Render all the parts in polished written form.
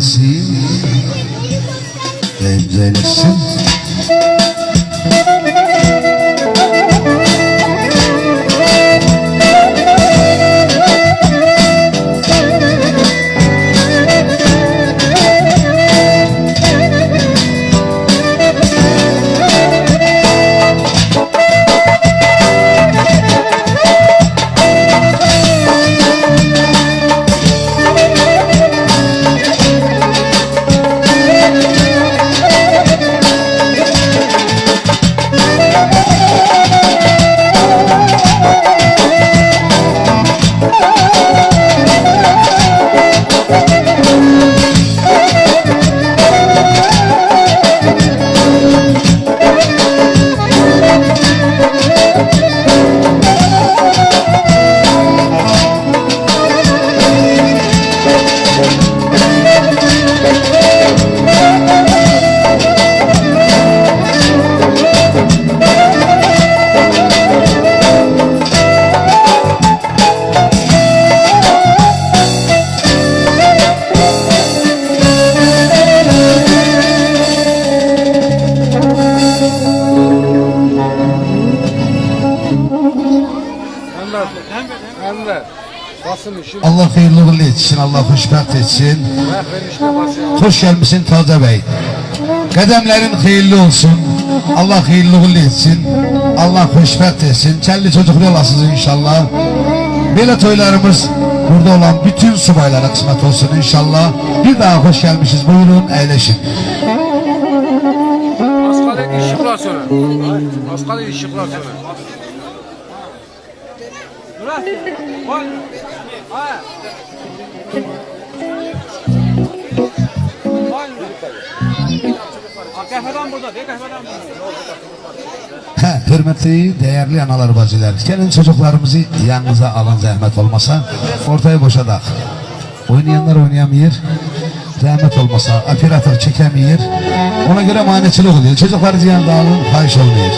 eylesin. Eylesin, eylesin. Allah hayırlı uğurlu etsin, Allah hoşbəxt etsin. Hoş gelmişsin Taca Bey. Qədəmlərin hayırlı olsun, Allah hayırlı uğurlu etsin, Allah hoşbəxt etsin. Çəlli çocuklu olasınız inşallah. Belə toylarımız burada olan bütün subaylara kısmet olsun inşallah. Bir daha hoş gelmişiz, buyurun eyleşin. Asqalı işıqlar sonra. Asqalı işıqlar sonra. Murat, bak. Ha. Kahveden burada, kahveden burada. Hürmetli, değerli analar bacılar, gelin çocuklarımızı yanınıza alın zahmet olmasa, ortaya boşadak. Oynayanlar oynayamıyor, zahmet olmasa, operatör çekemiyor, ona göre maniçilik oluyor. Çocukları yanında alın, fahiş olmuyor.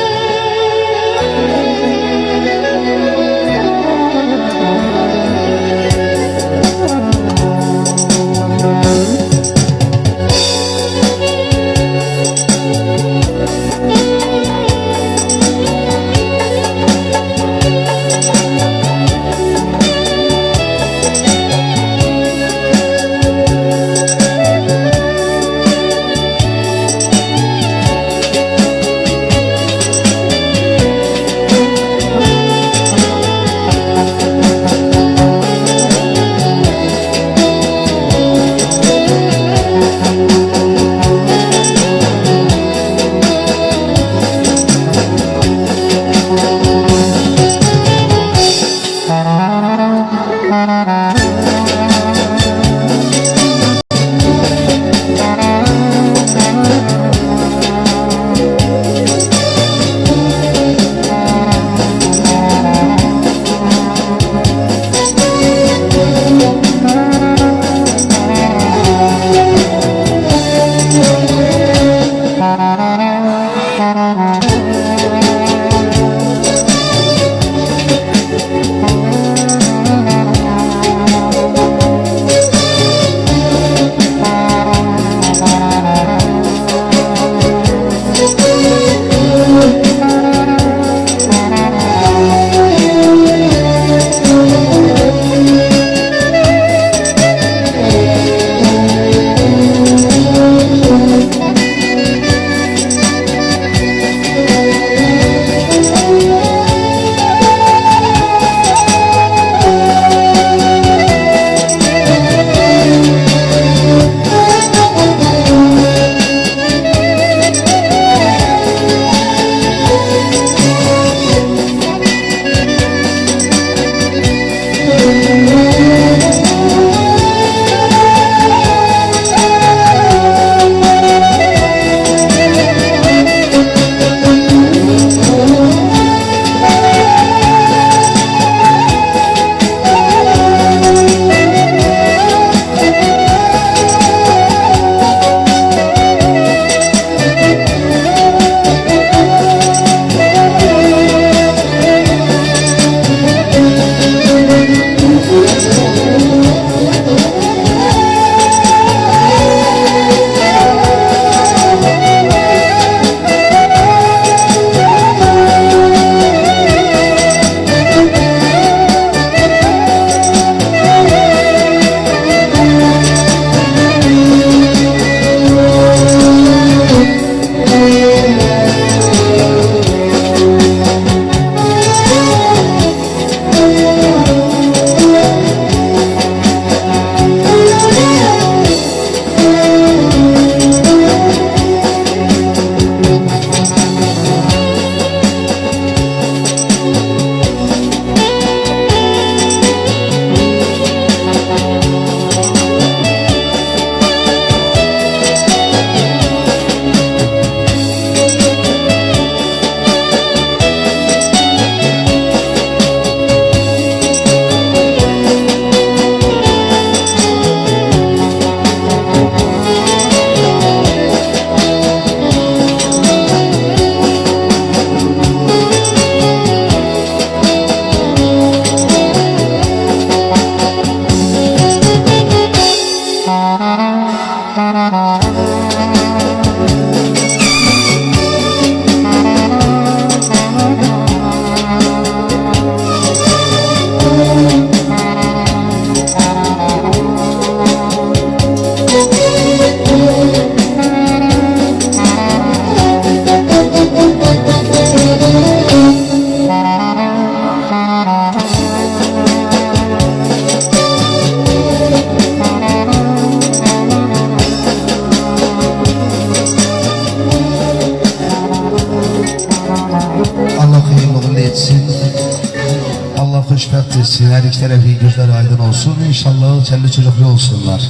xoşbəxt etsin. Hər iki tərəfi gözləri aydın olsun. İnşallah çəlli çocuklu olsunlar.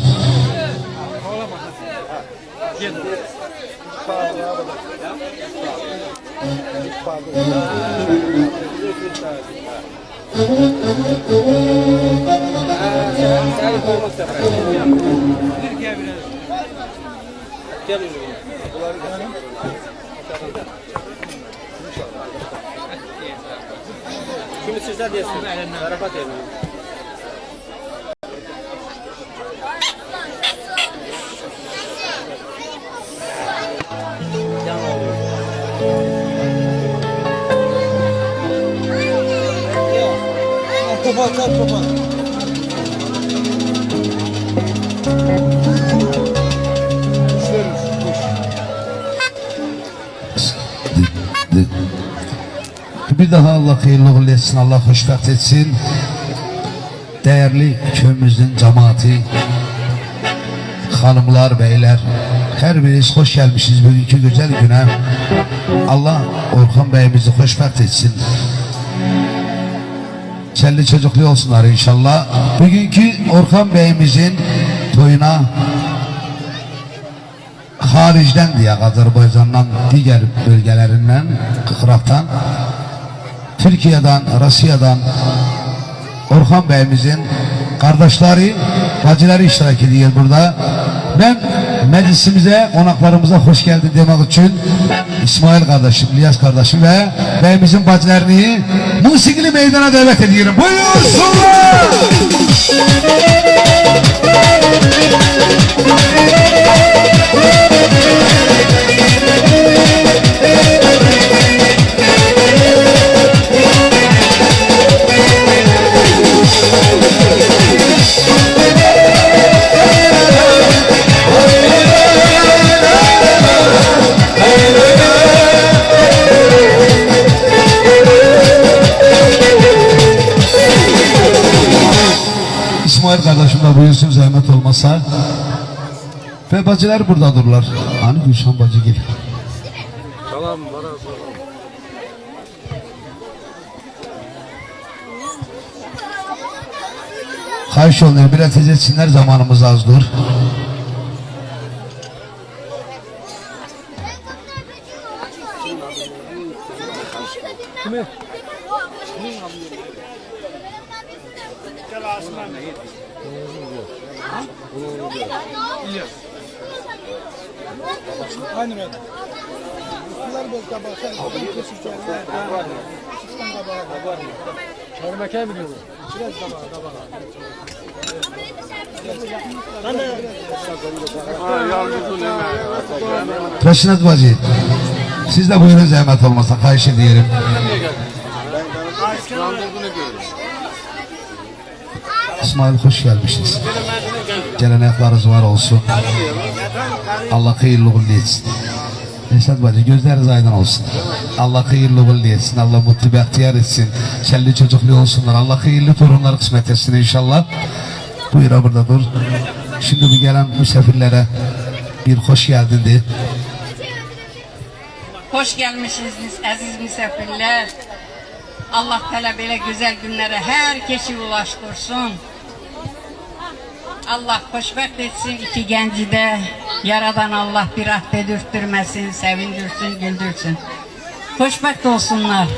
Kimi sizler diyorsun? Zarafat ediyor. Topa. Bir daha Allah hayırlı uğurlu etsin, Allah xoşbəxt etsin. Değerli köyümüzün cemaati, hanımlar, beyler, her biriniz hoş gelmişsiniz bugünkü güzel güne. Allah Orhan Bey'imizi xoşbəxt etsin. Çelli çocuklu olsunlar inşallah. Bugünkü Orhan Bey'imizin toyuna haricden diye Azerbaycan'dan diğer bölgelerinden, Kıkırak'tan, Türkiye'den, Rusya'dan Orhan Bey'imizin kardeşleri, bacıları iştirak ediyor burada. Ben meclisimize, konaklarımıza hoş geldin demek için İsmail kardeşim, İlyas kardeşim ve beyimizin bacılarını musikili meydana davet ediyorum. Buyursunlar! İsmail kardeşim de buyursun zahmet olmasa. Ve bacılar buradadırlar. Hani Gülşen bacı gel. Salam bana. Xahiş olunur, biraz tez etsinler, zamanımız azdır. Kimi? Aynı ben. Bunlar böyle tabaklar. Çarmıha mı diyorsun? Biraz tabağa. Reşinat bacı, siz de buyurun zahmet olmasa, xahiş ediyorum. İsmail hoş gelmişsiniz. Gelenekleriniz var olsun. Allah hayırlı uğurlu etsin. Reşat bacı gözleriniz aydın olsun. Allah hayırlı uğurlu etsin. Allah mutlu bahtiyar etsin. Şelli çocuklu olsunlar. Allah hayırlı torunlar kısmet etsin inşallah. Buyur burada dur. Şimdi bu gelen misafirlere bir hoş geldin de. Hoş gelmişsiniz aziz misafirler. Allah Teala böyle güzel günlere herkesi ulaştırsın. Allah hoşbəxt etsin iki genci de. Yaradan Allah bir rahmet dürttürmesin, sevindirsin, güldürsün. Hoşbəxt olsunlar.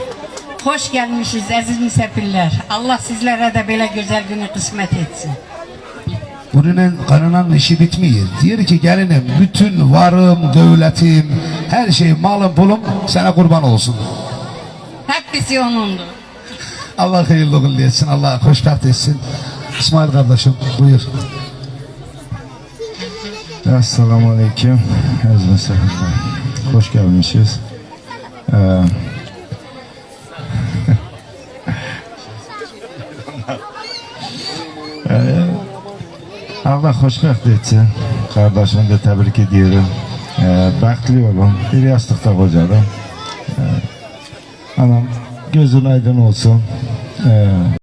Hoş gelmişiz aziz misafirler. Allah sizlere de böyle güzel günü kısmet etsin. Bunun kanınan işi bitmiyor. Diyor ki gelinim bütün varım, devletim, her şey, malım, pulum sana kurban olsun. Hepsi onundur. Allah hayırlı uğurlu etsin. Allah hoşbəxt etsin. İsmail kardeşim buyur. Esselamu Aleyküm. Aziz misafirler. Hoş gelmişiz. Allah hoşbəxt etsin. Kardeşimi de tebrik ediyorum. Bəxtli olun. Bir yastıkta kocadım. Anam gözün aydın olsun.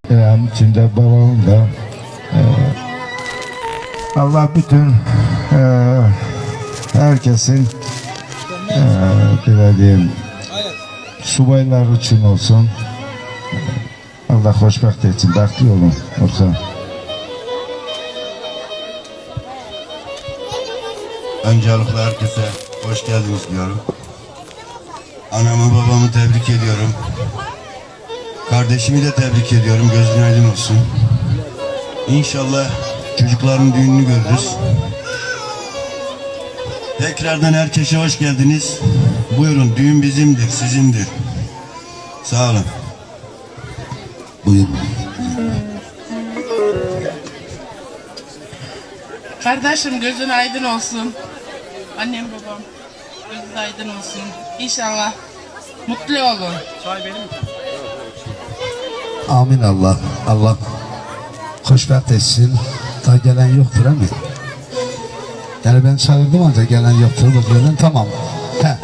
Hem içinde babamın da. Allah bütün herkesin dilediğim subaylar için olsun. Allah xoşbəxt etsin, bəxtli olun Orxan. Öncelikle herkese hoş geldiniz diyorum. Anamı babamı tebrik ediyorum. Kardeşimi de tebrik ediyorum. Gözün aydın olsun. İnşallah çocukların düğününü görürüz. Tekrardan herkese hoş geldiniz. Buyurun, düğün bizimdir, sizindir. Sağ olun. Buyur. Kardeşim gözün aydın olsun. Annem babam gözün aydın olsun. İnşallah mutlu olun. Amin Allah. Allah xoşbəxt etsin. Daha gelen yoktur ama. Yani ben çağırdım ancak gelen yoktur. Bakıyorum tamam.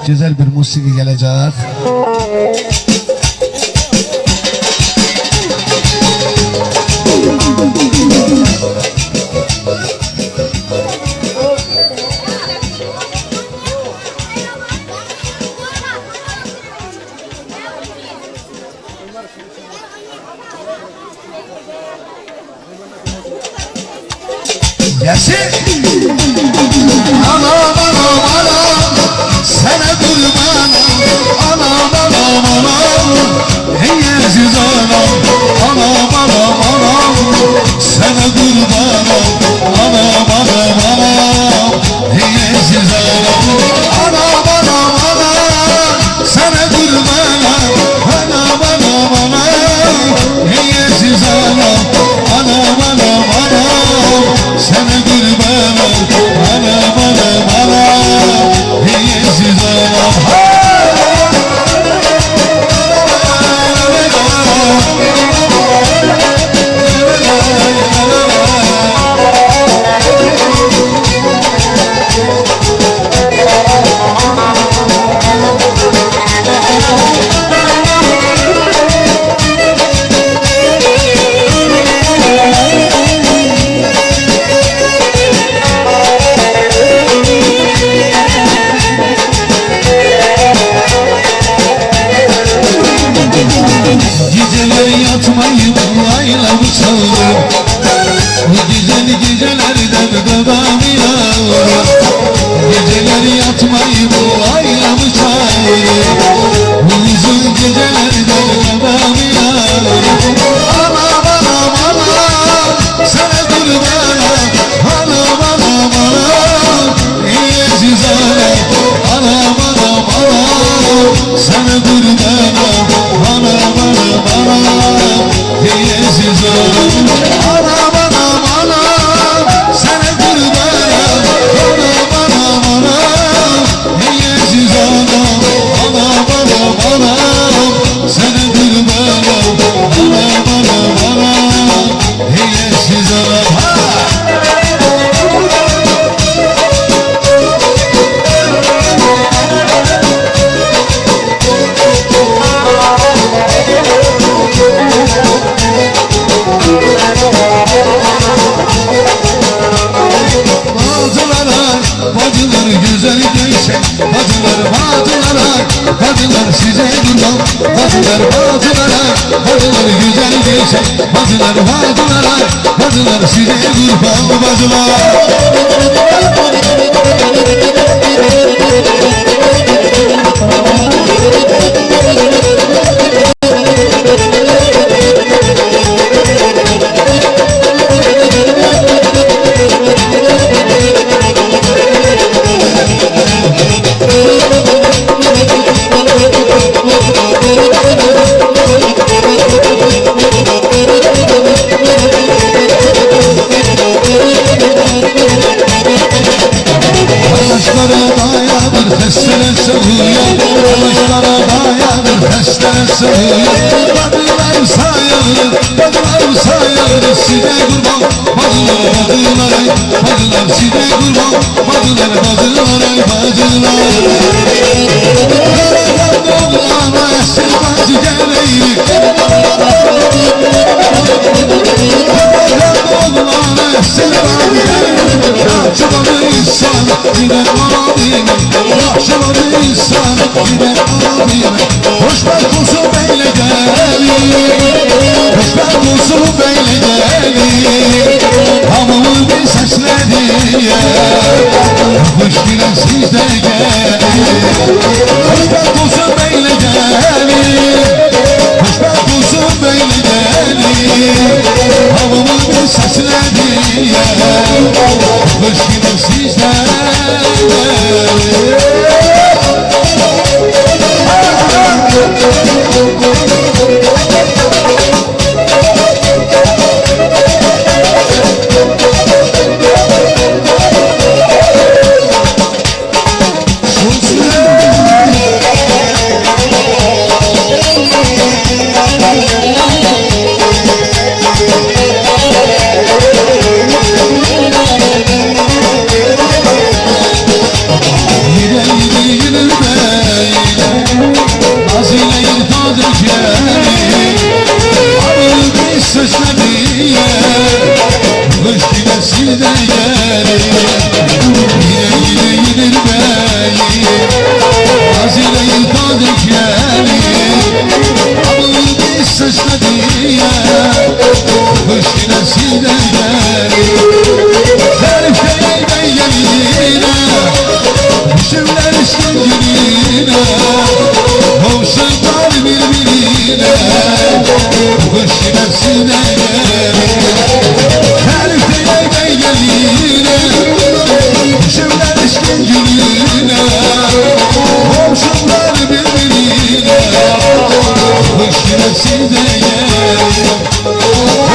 Güzel bir musiki gelecek. Gelsin. Anam anam anam sana kurbanım. Anam anam anam ey aziz anam. Anam anam anam sana kurbanım. Anam anam anam ey aziz anam. Anam anam anam sana kurbanım. Anam anam anam ey aziz anam. Anam anam anam sana kurbanım. Anam anam anam ey aziz anam. Geceler yatmayı ayla çaldım. Bu güzel gecelerden babamı aldım. Geceler yatmayı ayla çaldım. Bu uzun gecelerden babamı aldım. Anam anam anam sana kurbanım. Anam anam anam ey aziz anam. Anam anam anam sana kurbanım. Anam anam anam ey aziz anam. Anam anam anam sana kurbanım. Anam anam anam ey aziz anam. Anam anam anam sana kurbanım. Anam anam anam ey aziz anam. Bacılar güzel geçen bacılar size durmam. Bacılar güzel geçen bacılar size durmam. Ağaçlara dayanır festere sığıyor. Ağaçlara dayanır festere sığıyor. Bacılar sayılır size kurban. Bacılar size kurban. Bacılar oğlana esir bacı geleylik. Oğlana esir bacı geleylik. Yaşamadı insan gider abime. Yaşamadı insan gider abime. Hoşbeş olsun beyle geleylik. Hoşbəxt olsun belə gəlir Hamımız bir səslədiyə Xoş gələn sizdə gəlir Hoşbəxt olsun belə gəlir Hoşbəxt olsun belə gəlir Hamımız bir səslədiyə Xoş gələn sizdə gəlir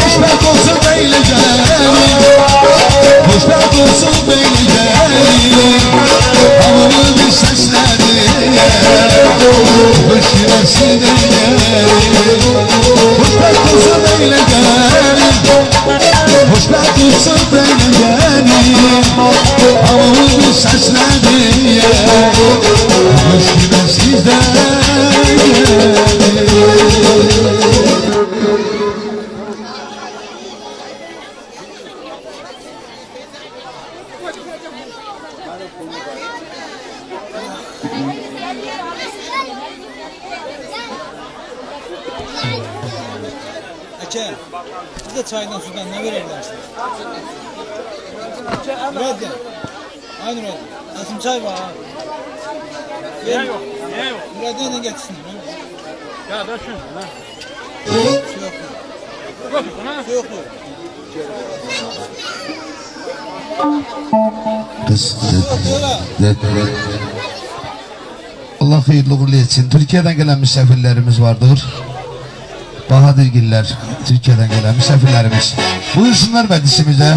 Hoşbəxt olsun belə gəlir Hoşbəxt olsun belə gəlir Hamımız bir səslədir Xoş gələn sizdə gəlir Hoşbəxt olsun belə gəlir Hoşbəxt olsun belə gəlir Hamımız bir səslədir Xoş gələn sizdə gəlir Eke, bize çaydan sudan ne verebilirsiniz? Nurettin. Ay Nurettin. Nasıl çay var ha? Niye yok? Niye yok? Nurettin'e getirsin. Ya da şu lan. Su yok. Yok buna. Su yok mu? Allah hayırlı uğurlu etsin. Türkiye'den gelen misafirlerimiz vardır. Bahadırgiller, Türkiye'den gelen misafirlerimiz. Buyursunlar meclisimize.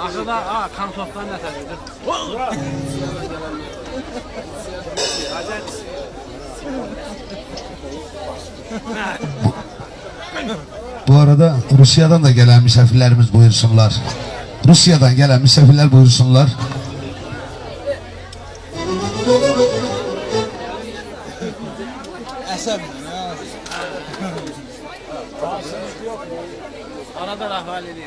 Aşağıda kan toptan ne taşıdır? Bu arada Rusya'dan da gelen misafirlerimiz buyursunlar. Rusya'dan gelen misafirler buyursunlar. Əsəb. Arada rahval edilir.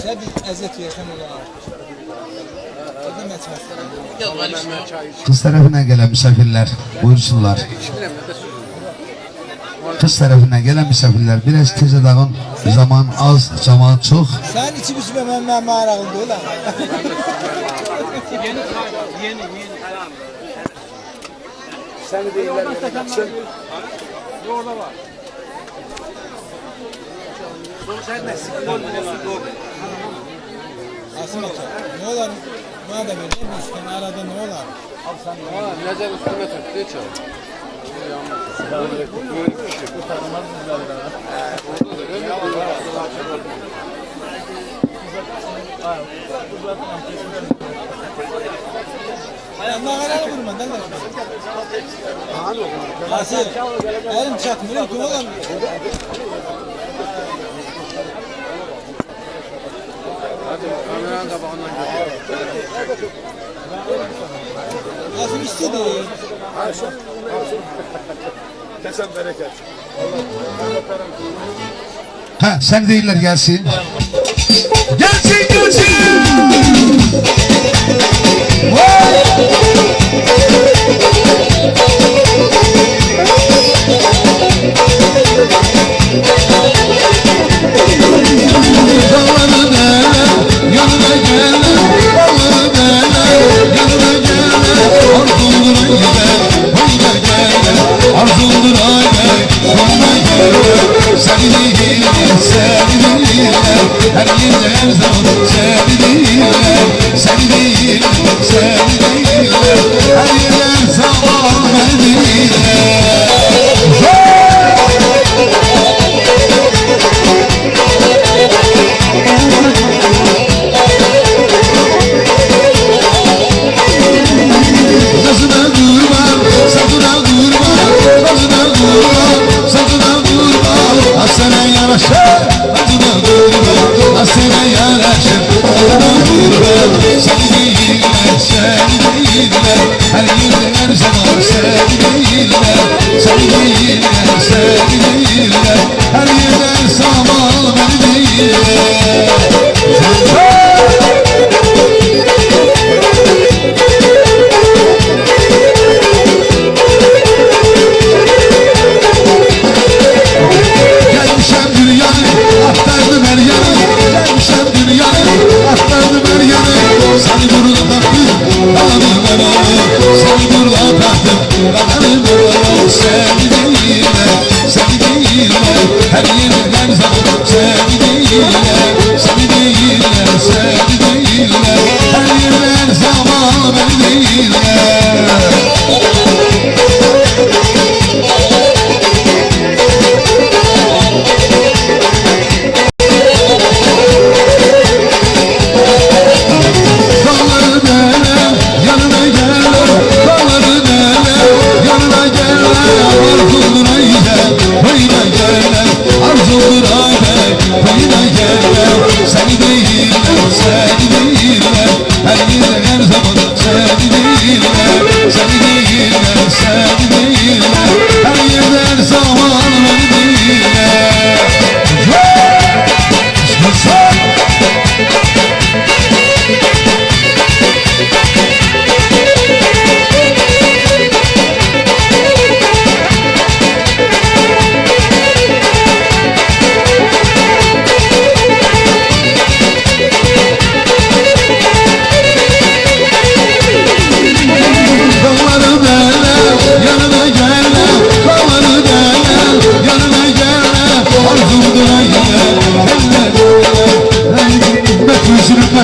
Sen bir əziyyət versən olar. Ödəmə çay. Kız tarafından gelen misafirler buyursunlar. Kız tarafından gelen misafirler biraz tez dağın, zaman az, zaman çok. Sen içip içmə mən marağımda ola. Yeni. Səni deyirlər. Orada var. Asım Eke, ne olar? Bana da verir misin? Arada ne olar? Nezer üstüne tut, geç al. Ayağımdan ayağını vurma. Ben de Asıl. Elim çakmıyor. Kuma kalmıyor. Hadi kameranın kabağından götür. Asıl istedi. Kesen bereket. Ha sen değiller gelsin. Gelsin gelsin.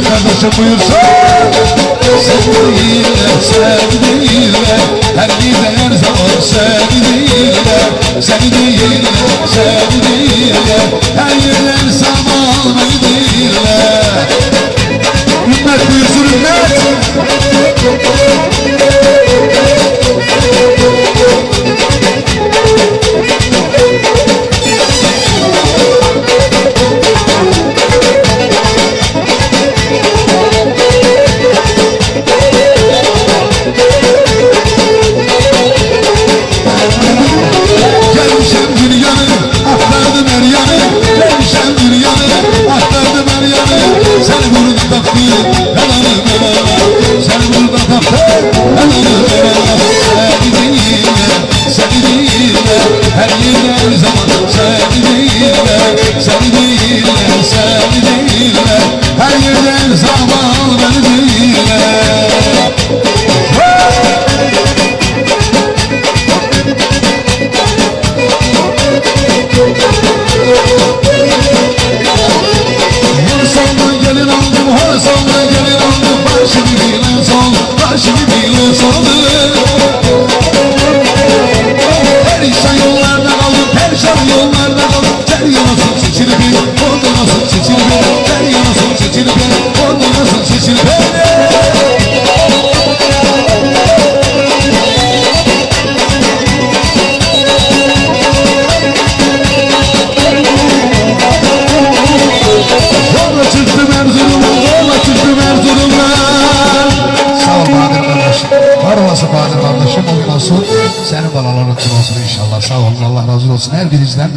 Kardeşim buyursun. Sevdiğiler, sevdiğiler, her yerde her zaman sevdiğiler, sevdiğiler, sevdiğiler, her yerde her zaman sevdiğiler. Ümmet buyursun ümmet. Yollarda kaldım, ter yanasın çiçilip, o da nasıl çiçilip, ter yanasın çiçilip, o olsun her birinizden.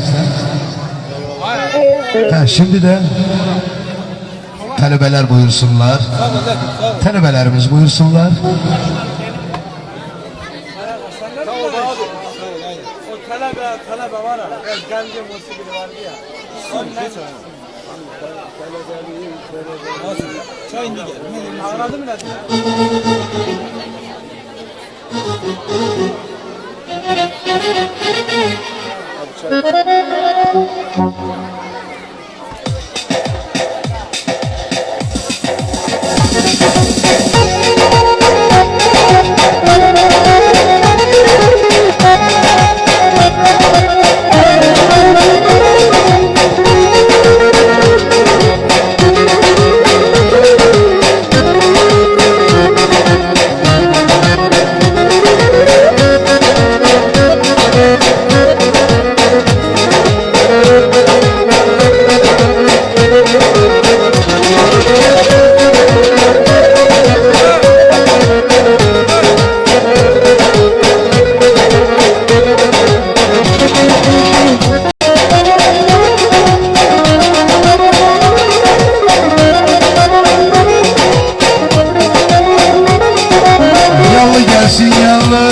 Ha, şimdi de talebeler buyursunlar. Talebelerimiz buyursunlar. Talebe var ya. Gence musikili vardı ya. Çayını gel. Anladın mı lan? Yallı gelsin yallı.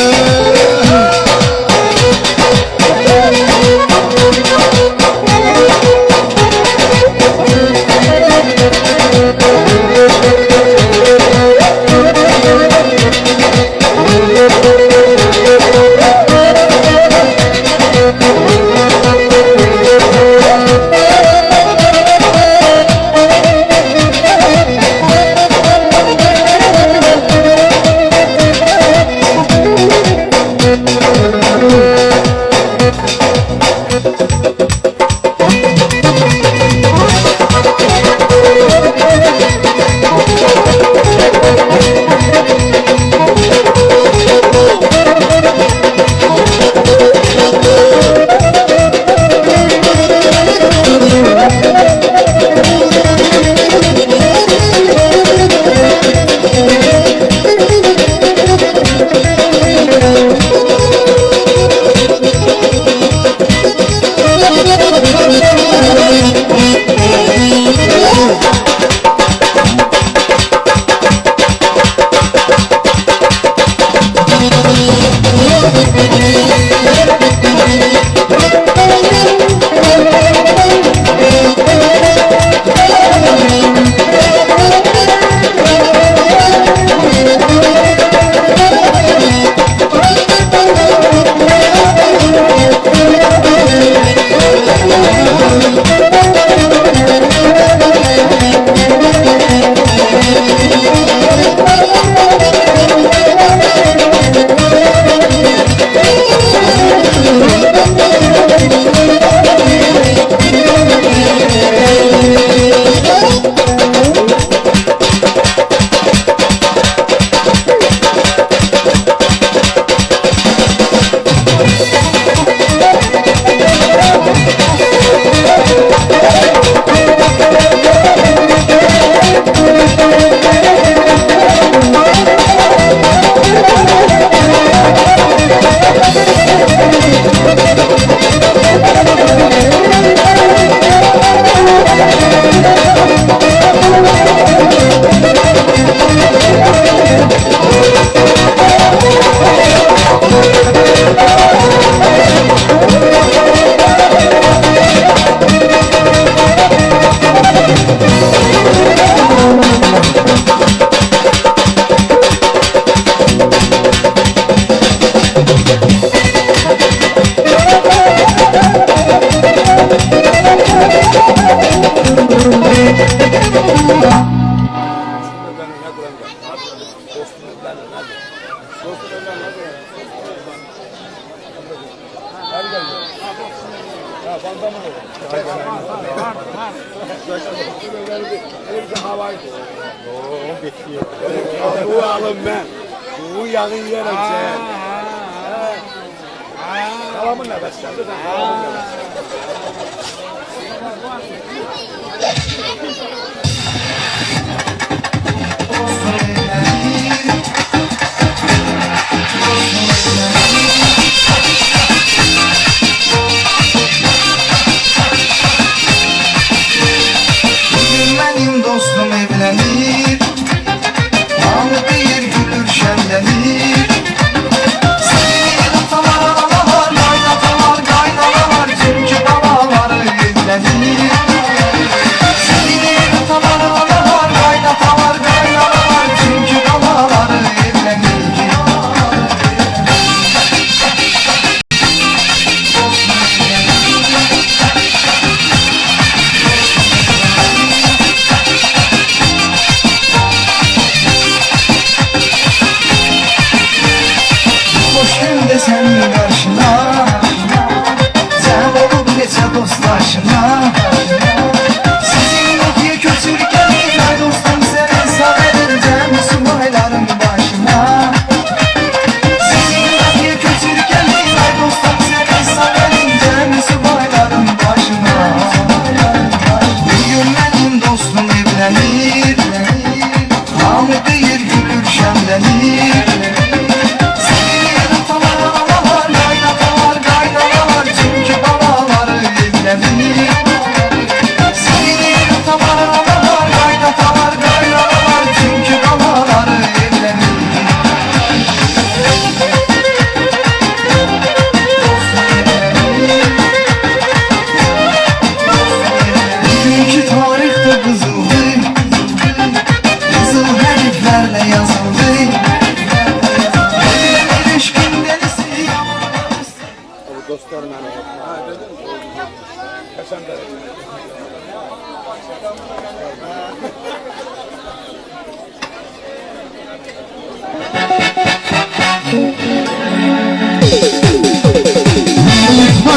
Bu alım ben. Bu yağı yiyerek şey. Kalamın ne beslendi de kalamın ne beslendi.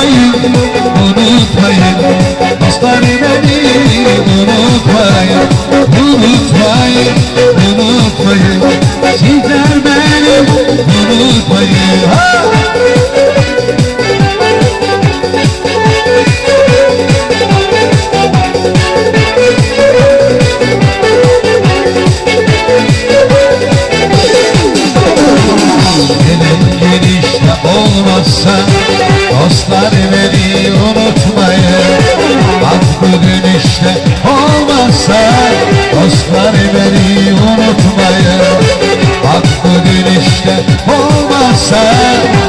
unutmayın, unutmayın. Dostlar beni unutmayın, unutmayın, unutmayın. Sizler beni unutmayın. Ha! Olmazsa dostlar beni unutmayın. Bak bugün işte olmazsa dostlar beni unutmayın. Bak bugün işte olmazsa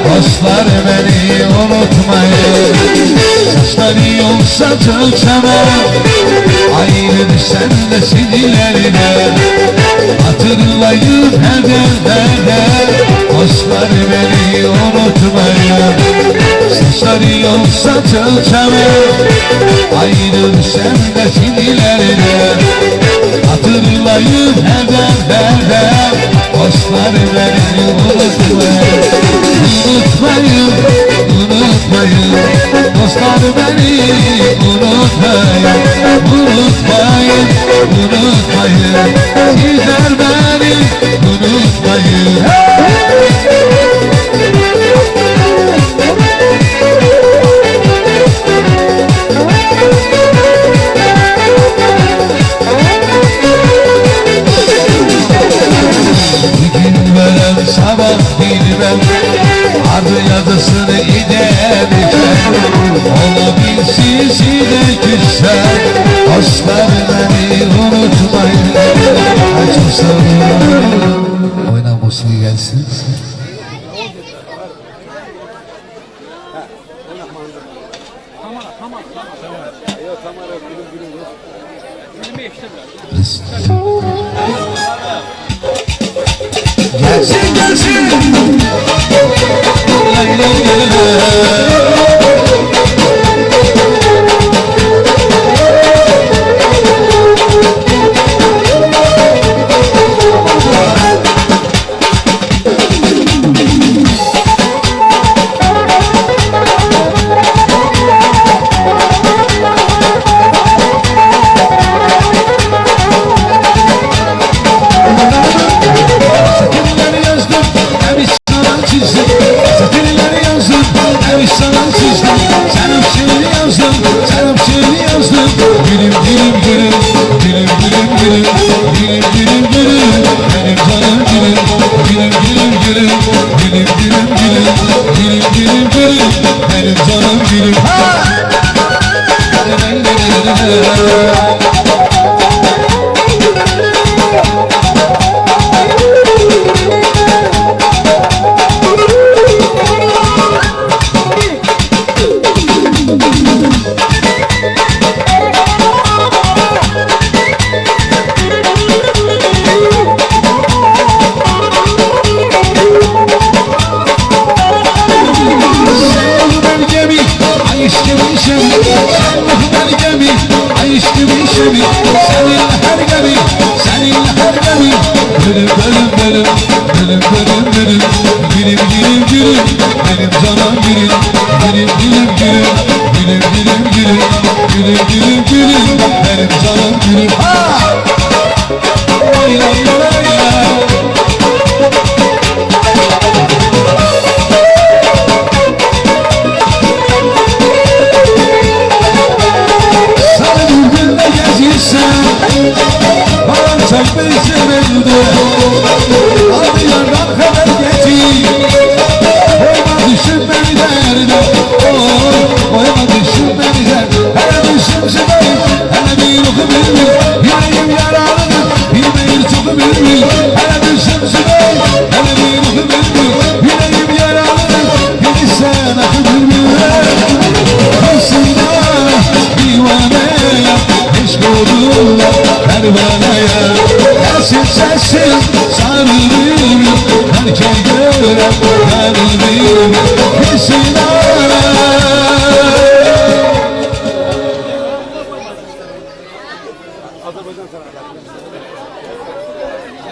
dostlar beni unutmayın. Saçları yolsa çölçeme ayrı düşen de sinirlerine hatırlayıp her dostlar beni unutmayın. Saçları yolsa çölçeme ayrı düşen de sinirlerine hatırlayıp her dostlar beni unutmayın. Unutmayın, unutmayın. Dostlar beni unutmayın, unutmayın, unutmayın. Sizler beni unutmayın. Bugün veren sabah bilmem ardı yazısını gidemişler. Olabilsin size küsler dostlar beni unutmayın. Çok sağ olun. Oyna musiki gelsin. Gelsin gelsin. Lay lay lay lay. Benim canım gülüm. Benim canım gülüm, gülüm gülüm gülüm, gülüm gülüm gülüm, gülüm gülüm gülüm, benim canım gülüm. Ha! Lay lay lay lay. Sana bülbülde gezirsen, bana çok bir sevildi. Aldı yandan haber getir. Düşün beni derde, oyma düşün beni derde. Hele düşün sıdayım, hele bir oku bilmir. Yüreğim yaralıdır, bir çok bilmir. Hele düşün sıdayım, hele bir oku bilmir. Yüreğim yaralıdır, bir sen akı bilmir. Kalsınlar divaneye, eşk olurlar pervaneye. Gelsin sensin sarılırım, herkes gören kalbim.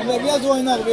Enver biraz oynar be.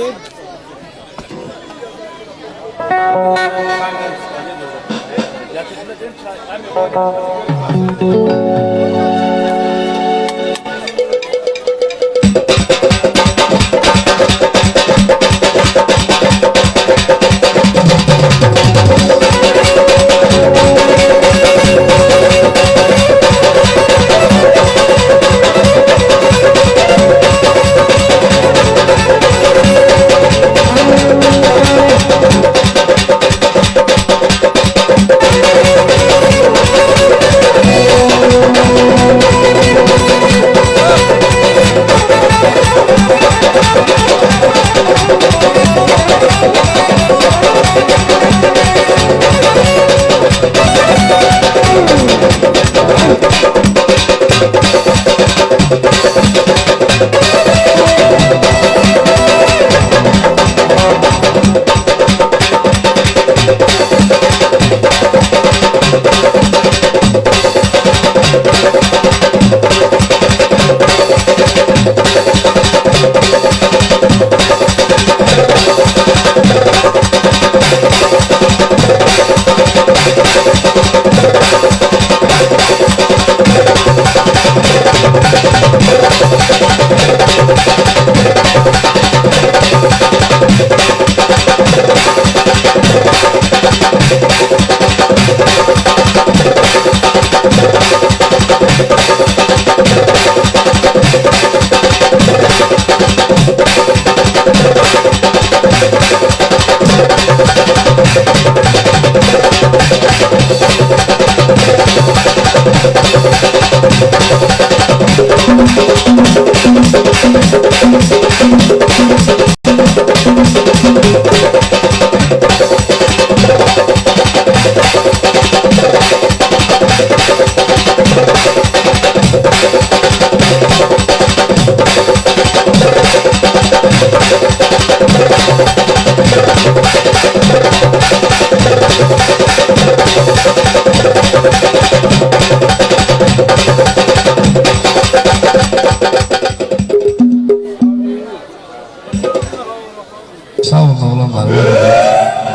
Sağ olun oğlanlar.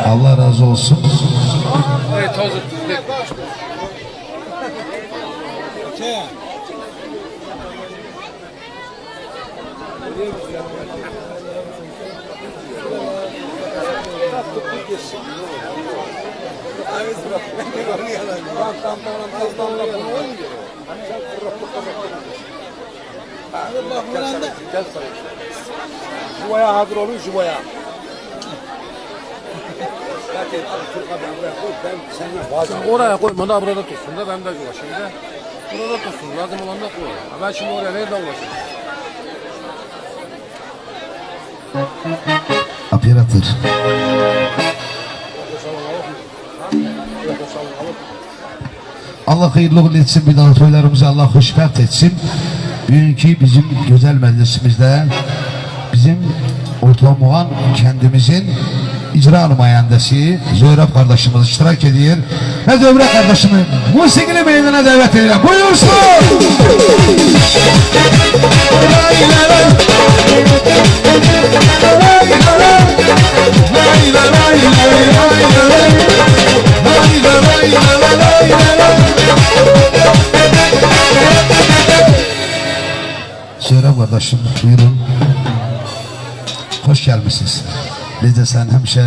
Allah razı olsun. Evet, tozu. Eke. Juvaya hazır olun, juvaya. Oraya koyma da burada tutsun da ben de ulaşayım da. Burada tutsun, lazım olan da koy. Ben şimdi oraya nerede ulaşayım? Operatör. Allah hayırlı uğurlu etsin, bir daha toylarımızı Allah hoşbəxt etsin. Bugünkü bizim güzel meclisimizde bizim Ortamuğan kendimizin icra nümayəndəsi Zöhrəb kardeşimiz iştirak ediyor. Ve Zöhrəb kardeşimi musikili meydana davet edelim. Buyursun! Zöhrəb kardeşim buyurun. Hoş gelmişsiniz. Biz de sen hemşe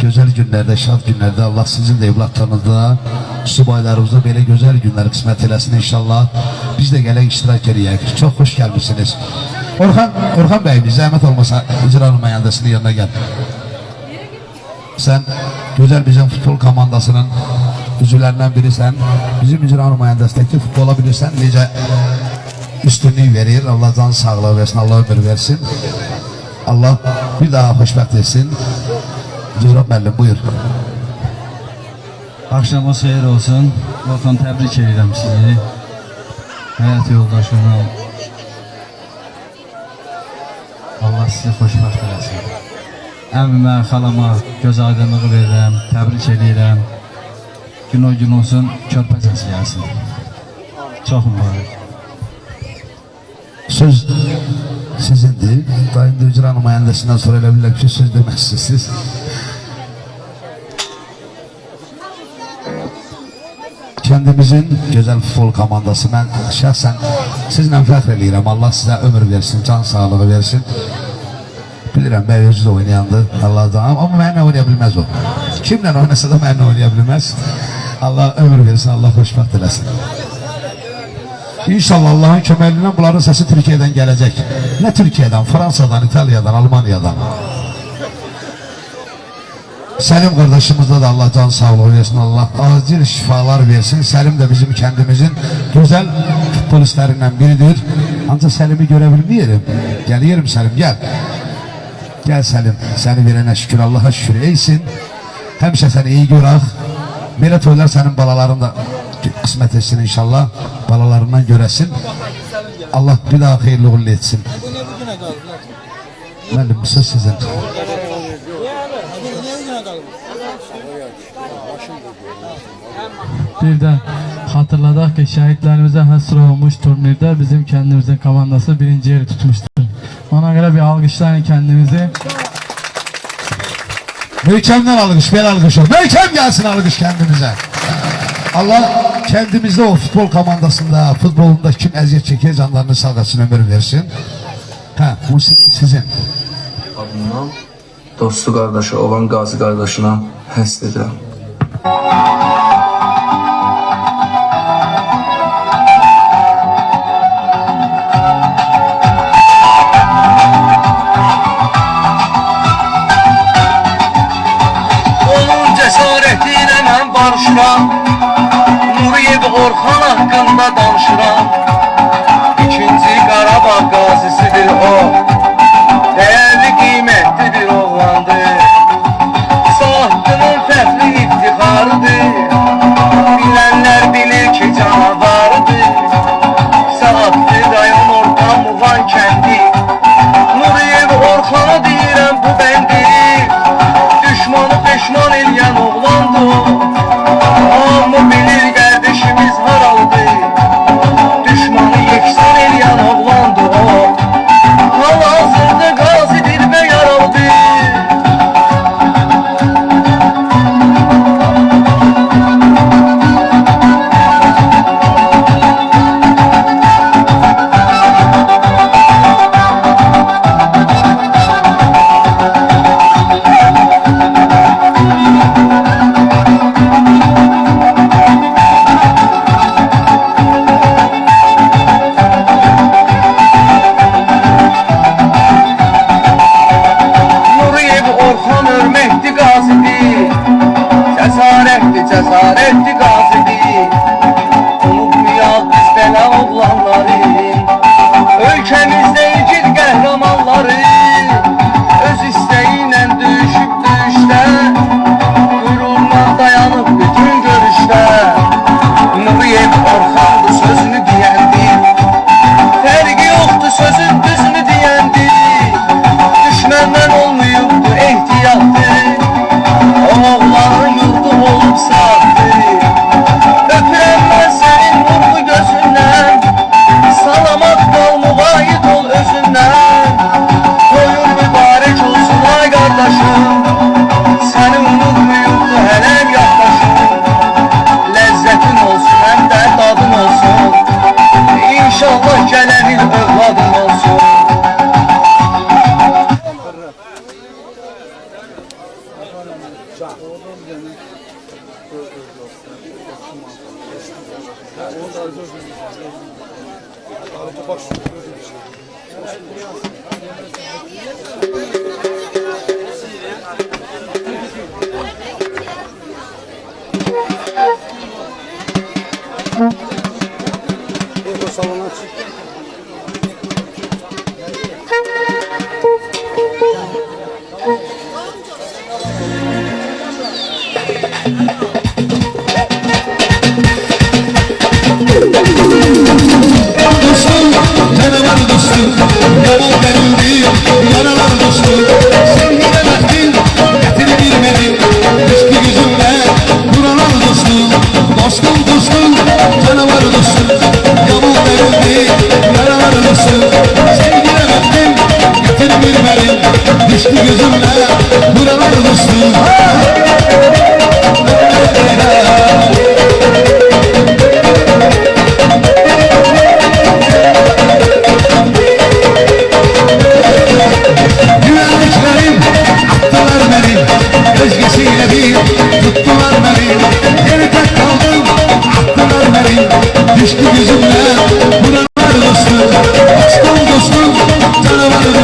güzel günlerde, şad günlerde Allah sizin de evlatlarınızda, subaylarımızda böyle güzel günler kısmet eylesin inşallah. Biz de gelen iştirak edeyek. Çok hoş gelmişsiniz. Orhan Bey, bir zahmet olmasa icra nümayəndəsinin yanına gel. Sen güzel bizim futbol komandasının üzvlerinden birisən. Bizim icra nümayəndəsindeki futbola bilirsən. Necə üstünlük verir. Allah can sağlığı versin, Allah ömür versin. Allah bir daha xoşbəxt etsin. Zöhrəb müəllim buyur. Akşamınız xeyir olsun. Vatan təbrik edirəm sizi. Həyat yoldaşımı. Allah sizi xoşbəxt eləsin. Əmimə, xalama göz aydınlığı verirəm, təbrik edirəm. Gün o gün olsun, körpə səsi gəlsin. Çox mübarək. Söz sizindir. Dayında icra nümayəndəsindən sonra elə bilirəm ki, söz deməzsiniz siz. kendimizin güzel futbol komandası. Ben şahsen sizinle fəxr edirəm. Allah size ömür versin, can sağlığı versin. Bilirəm, Bəyözü de oynayandı. Allah'dan. Ama mənimle oynayabilmez o. Kimle oynasa da mənimle oynayabilmez. Allah ömür versin, Allah xoşbəxt eləsin. İnşallah Allah'ın köməkliğiyle bunların sesi Türkiye'den gelecek. Ne Türkiye'den, Fransa'dan, İtalya'dan, Almanya'dan. Selim kardeşimizde de Allah can sağlığı versin, Allah acil şifalar versin. Selim de bizim kendimizin güzel futbolistlerinden biridir. Ancak Selim'i görebilmeyelim. Geliyorum Selim, gel. Gel Selim, seni verene şükür, Allah'a şükür eysin. Hemşe seni iyi görək. Belə toylar senin balaların da kısmet etsin inşallah. Balalarından göresin. Allah bir daha hayırlı uğurlu etsin. Bu ne bugüne kaldı? Müəllim, söz sizin. Ne bugüne kaldı? Bir de hatırladık ki şehitlerimize hasır olmuş turnirde bizim kendimizin komandası birinci yeri tutmuştur. Ona göre bir alkışlayın kendimizi. Mükemmel alkış, bel alkış ol. Mükemmel gelsin alkış kendimize. Allah kendimizde o futbol komandasında, futbolunda kim eziyet çekiyor canlarını sağlasın, ömür versin. Ha, musiki sizin. Adından dostu qardaşı olan Qazi qardaşına həsd edirəm. Onun cəsarəti ilə mən barışıram, Nuriyev Orxan haqqında danışıram. İkinci Qarabağ qazisidir o, değerli kıymetli bir oğlandır. Salahdının fəxri iftixarıdır. Bilenler bilir ki canavarıdır. Saatlı dayan Orxan Muğan kəndi. Nuriyev Orxan'a deyirəm bu bəndir. Düşmanı peşman eləyən oğlandır o. Amma bilir kardeşimiz haraldır. Düşmanı yeksan eləyən oğlandır o. Hal-hazırda qazidir və yaralıdır. Cesaretli gazidir. Unutmayaq biz belə oğlanları, ölkəmizdə igid qəhrəmanları. Öz istəyinlə düşüb döyüşdə, qürurla dayanıb bütün görüşdə. Nuriyev Orxandı sözünü deyəndir, fərqi yoxdur sözün düzünü deyəndir. Düşməndən olmayıbdı ehtiyatdır, oğlanın yurdu olub saattır. Öpürəm mən sənin nurlu gözündən, salamat qal müvayid ol özündən. Toyun mübarək olsun ay qardaşım, səni unutmayıbdı hələm yaxdaşım. Ləzzətin olsun həm də dadın olsun, İnşallah gələn il övladın olsun. Düştü gözümle buralar dostum.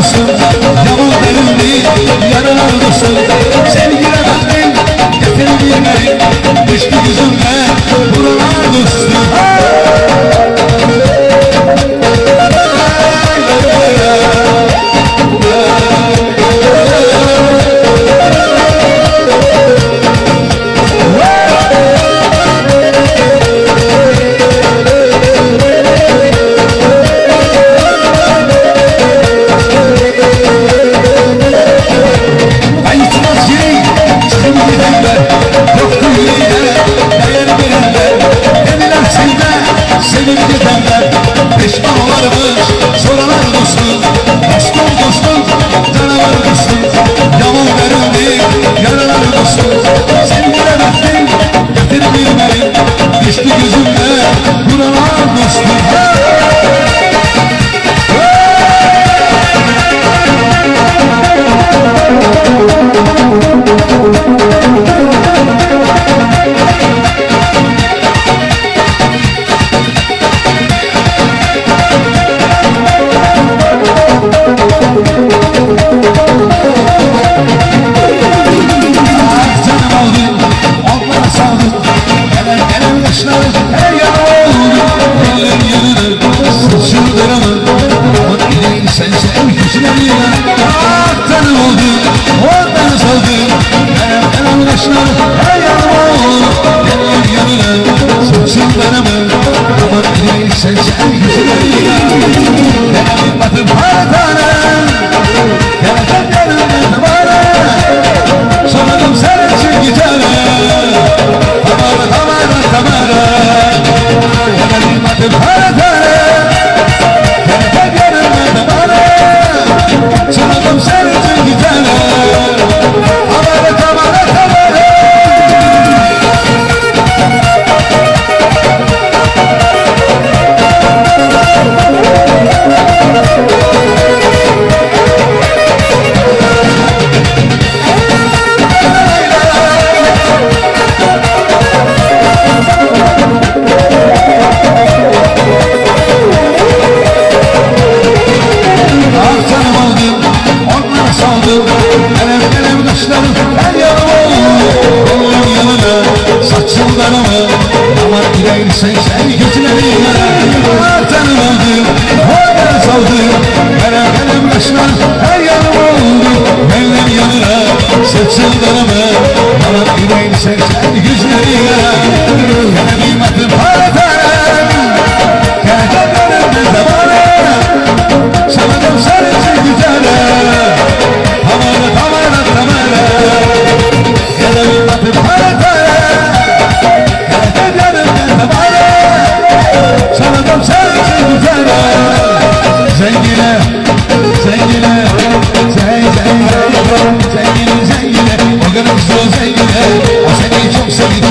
dostum, yaman verildi, yaralar dostum. Sevgine baktım, getirmeyeyim, düştü yüzümle, buralar dostum. Zengine, o kadar zengine, o seni çok seviyor.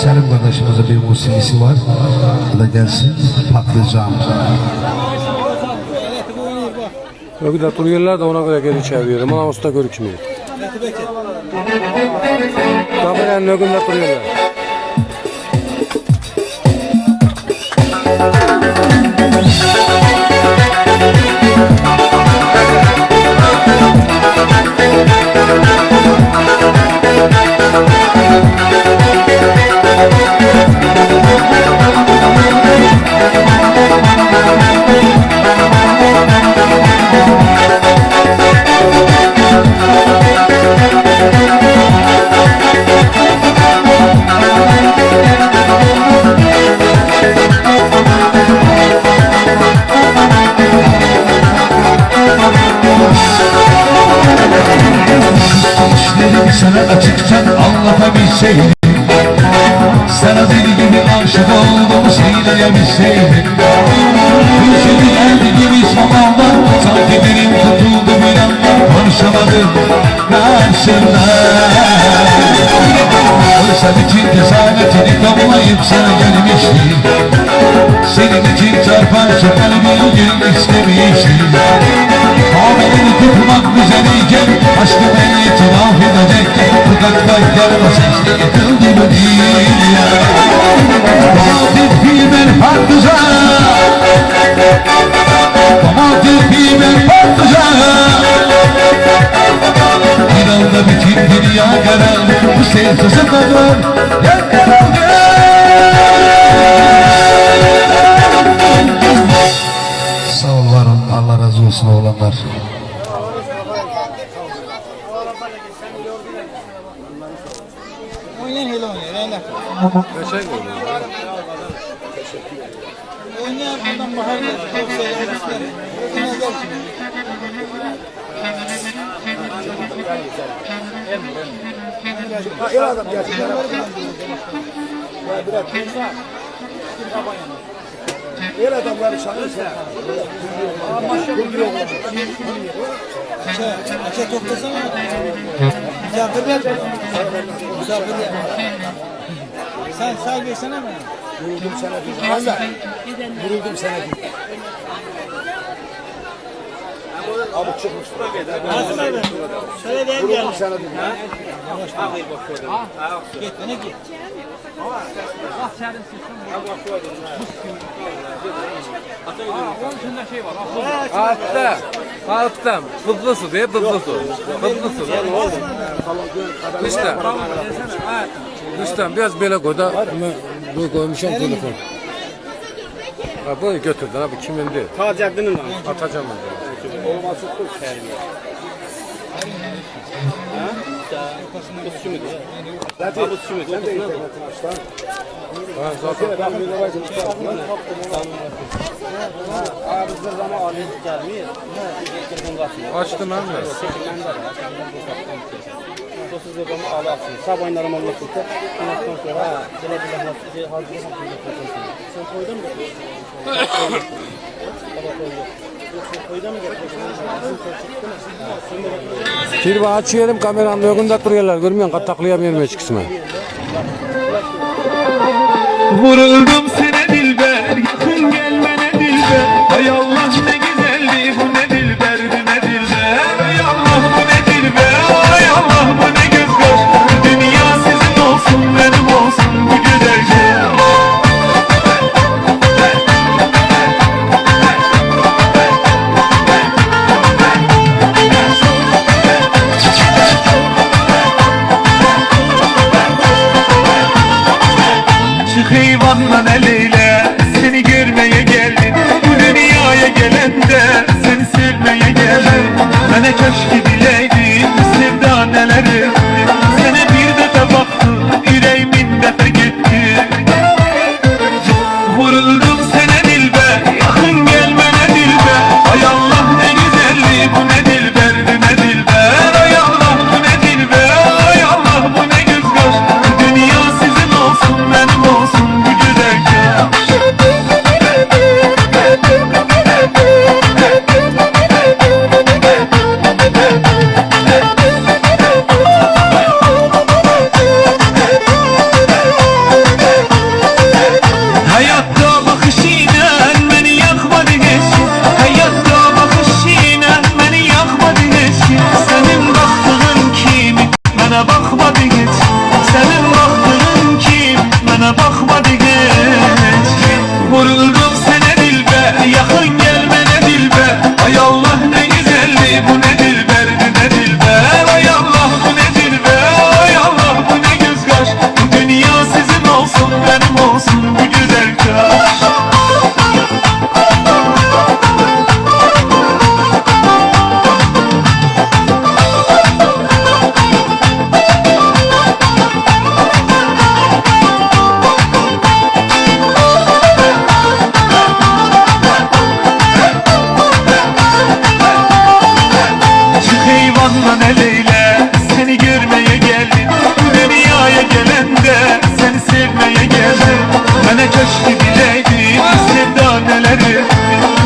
Selim kardeşimizin bir musikisi var. O da gelsin. Patlıcan. Öbür de duruyorlar da ona göre geri çeviriyorum. Ama usta görükmüyor. Kameranın önünde duruyorlar. Sana açıkça anlatabilseydim, sana deli gibi aşık olduğumu söyleyebilseydim. Yüzünü geldi gibi zamanlar, sanki dilim tutuldu bir anda, konuşamadım karşında. Oysa bütün cesaretini toplayıp sana gelmiştim. Senin için çarparsa kalbimi gülmek istemiştim. Haberini tutmak üzereyken aşkı ben itiraf edecekken, fakat baklarıma sesle yıkıldı bu dünya. Domates, biber, patlıcan, domates, biber, patlıcan. Bir anda bütün dünya karardı, bu sessiz kadar yakaladı. Sağ ol varım, Allah razı olsun oğlanlar. Oynayan hele oynuyor. Eyler. Teşekkür ederim. Oynayan bundan bahar geldi. Çok söylemek isterim. Yine gel şimdi. Açı toplasana. Misafirler. Misafirler. Sen say versene bana. Vuruldum sana bir. Vuruldum sana bir. Abi çıkmış. Nasıl abi? Şöyle ben Vuruldum geldim. sana bir. Git bana git. Alttan. Tuzlu su diye tuzlu su. Tuzlu su. Üstten biraz böyle koy da bu koymuşum telefon. Ha bunu götürdün abi kimin değil? Tacaddının mı? Atacağım ben. Olmazsa koy. Zaten bu şimdi sen de internetin aç lan. Ha zaten ben bir de varım. Ağzı zaman alayım gelmiyor. Açtım ben de. Sosuz adamı alarsın. Sabahlarım Allah tutar. Ondan sonra böyle bir hazır hazır. Sen koydun mu? Tamam koydum. Bir açıyorum kameranın önünde duruyorlar. Görmüyorsun kataklayamıyorum hiç kısmı. Vuruldum sene dilber, yakın gelmene dilber. Hay Allah ne güzeldi bu ne dilberdi ne dilber. Hay Allah bu ne dilber, hay Allah bu ne göz göz. Dünya sizin olsun benim olsun bu güzelce. Çık eyvanla eliyle seni görmeye geldim. Bu dünyaya gelende seni sevmeye geldim. Bana keşke bileydim sevda neler etti. Sana bir defa baktım yüreğimin defa gitti. Vuruldum sana dilber, yakın gelmene dilber. Ay Allah ne güzelliği bu ne dilberdi ne dilber. Ay Allah bu ne dilber, ay Allah bu ne göz göz. Dünya sizin olsun benim olsun bu güzel göz. Hayatta bakışıyla beni yakmadı hiç. Hayatta bakışıyla beni yakmadı hiç. Senin baktığın kim bana bakmadı hiç. Senin baktığın kim bana bakmadı hiç. Vuruldum sana dilber, yakın gelmene dilber. Ay Allah ne güzeldi bu ne dilberdi ne dilber. Ay Allah bu ne dilber, ay Allah bu ne göz kaş. Bu dünya sizin olsun benim olsun bu güzel kaş. Çık eyvanla eliyle seni görmeye geldim. Bu dünyaya gelende seni sevmeye geldim. Bana keşke bileydim sevda neler etti.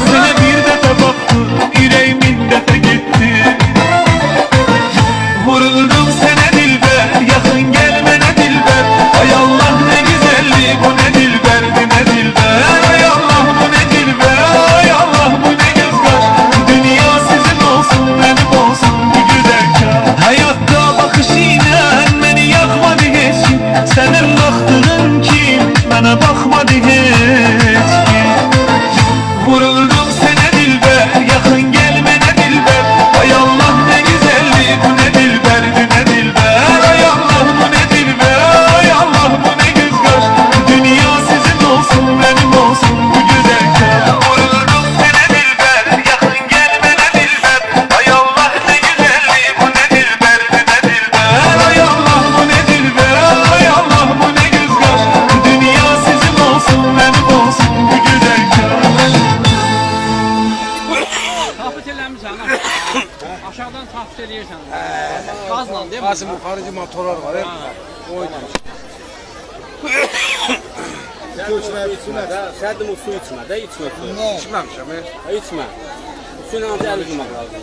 Sana bir defa baktım yüreğimin defa gitti. Vuruldum sana dilber, yakın gelmene dilber. Ay Allah ne güzelliği bu ne dilberdi ne dilber. Ay Allah bu ne dilber, ay Allah bu ne göz kaş. Dünya sizin olsun benim olsun bu güzel kaş. Hayatta bakışıyla beni yakmadı hiç. Senin baktığın kim bana bakmadı hiç. Vuruldum sana dilber, yakın gelmene dilber. Ay Allah ne güzelliği bu ne dilberdi ne dilber. Ay Allah bu ne dilber, ay Allah bu ne göz kaş. Dünya sizin olsun benim olsun bu güzel kaş. Vuruldum sana dilber, yakın gelmene dilber. Ay Allah ne güzelliği bu ne dilberdi ne dilber. Ay Allah bu ne dilber, ay Allah bu ne göz kaş. Dünya sizin olsun benim olsun bu güzel kaş. Tahfut eləmişsən ha. Aşağıdan tahfut eləyirsən. Qazla değil mi? Kasım yukarıcı motorlar var. Oynamış. Sərdim o su içmə də, içmə su. İçmemişim. İçmə. Suyla ancaq əl yumaq lazım.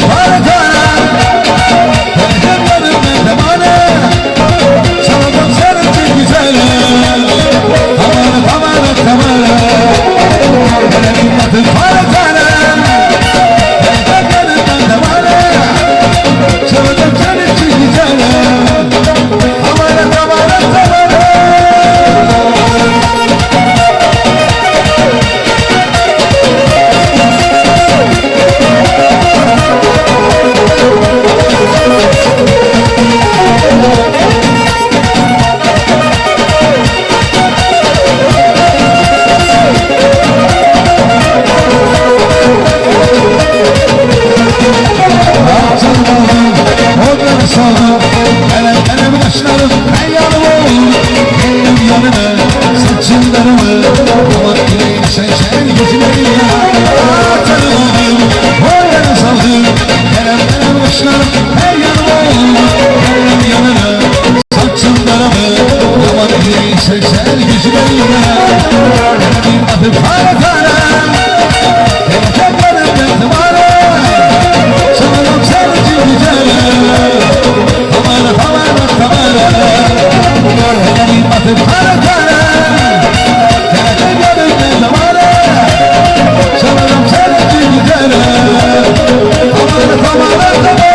Para saçlarımı aman yüreğim sen güzlerim tanımadım o yana saldım Kerem kuşlarım her yanıma Kerem yanına saçlarımı aman yüreğim sen güzlerim Kerem'in adı para tanem Kerem'in adı para sanırım sen güzelim aman aman aman Kerem'in adı para tanem Kerem'in adı para sanırım sen güzelim aman aman aman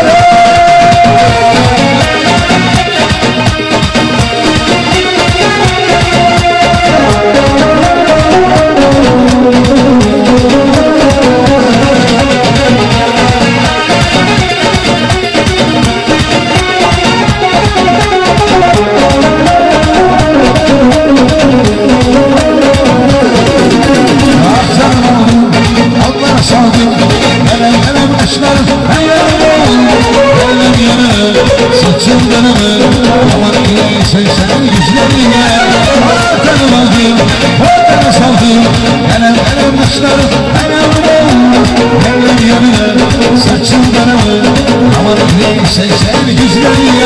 Allah'a saldım Elem elem aşklarım her yanım Elem yanı saçımdanımı aman iyi sen yüzlerine tanımadım Allah'a saldım Elem elem aşklarım her yanım Elem yanı saçımdanımı aman iyi sen yüzlerine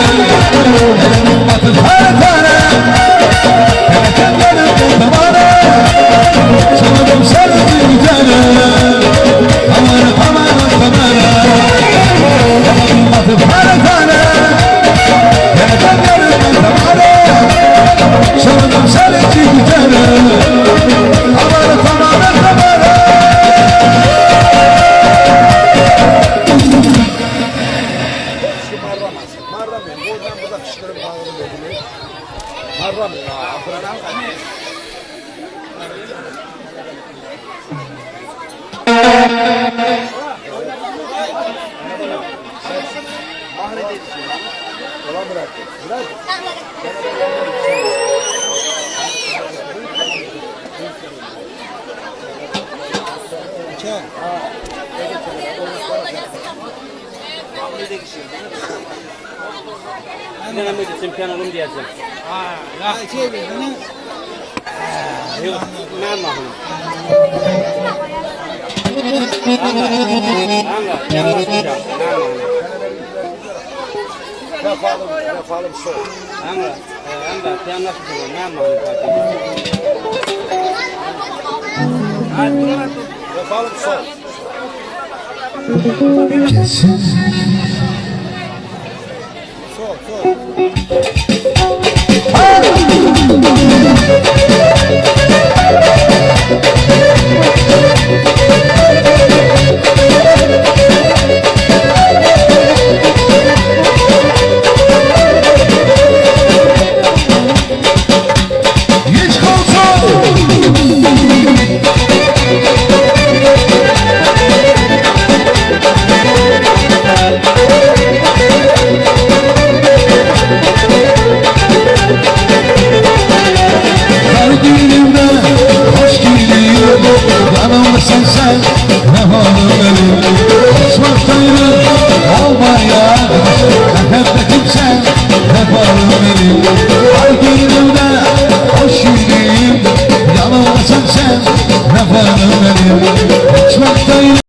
Elem batır para para Kerem yanım bana sanırım sen güzelim aman aman aman aman para tane Kerem yanım bana sanırım sen güzelim aman aman aman Ne demek kanalım diyeceğim. Ha, yok, ben mahrum. Yapalım sol. Emre, yanlışlıkla ben mahrum. Yapalım sol. Gelsin Sol.